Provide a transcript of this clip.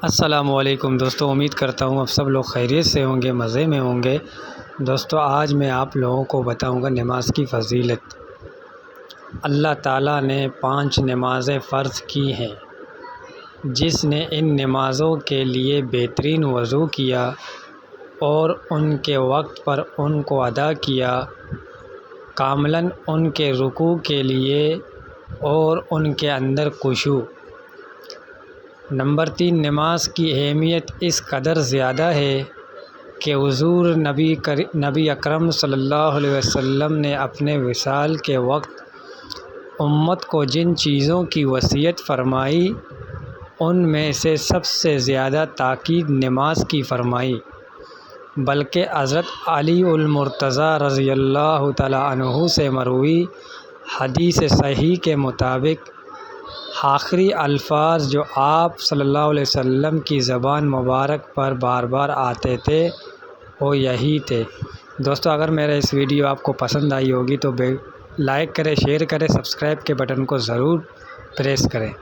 السلام علیکم دوستو، امید کرتا ہوں اب سب لوگ خیریت سے ہوں گے، مزے میں ہوں گے۔ دوستو آج میں آپ لوگوں کو بتاؤں گا نماز کی فضیلت۔ اللہ تعالیٰ نے 5 نمازیں فرض کی ہیں۔ جس نے ان نمازوں کے لیے بہترین وضو کیا اور ان کے وقت پر ان کو ادا کیا، کاملاً ان کے رکوع کے لیے اور ان کے اندر خشوع۔ نمبر 3، نماز کی اہمیت اس قدر زیادہ ہے کہ حضور نبی اکرم صلی اللہ علیہ وسلم نے اپنے وصال کے وقت امت کو جن چیزوں کی وصیت فرمائی ان میں سے سب سے زیادہ تاکید نماز کی فرمائی، بلکہ حضرت علی المرتضیٰ رضی اللہ تعالیٰ عنہ سے مروی حدیث صحیح کے مطابق آخری الفاظ جو آپ صلی اللہ علیہ وسلم کی زبان مبارک پر بار بار آتے تھے وہ یہی تھے۔ دوستو اگر میرا اس ویڈیو آپ کو پسند آئی ہوگی تو لائک کریں، شیئر کریں، سبسکرائب کے بٹن کو ضرور پریس کریں۔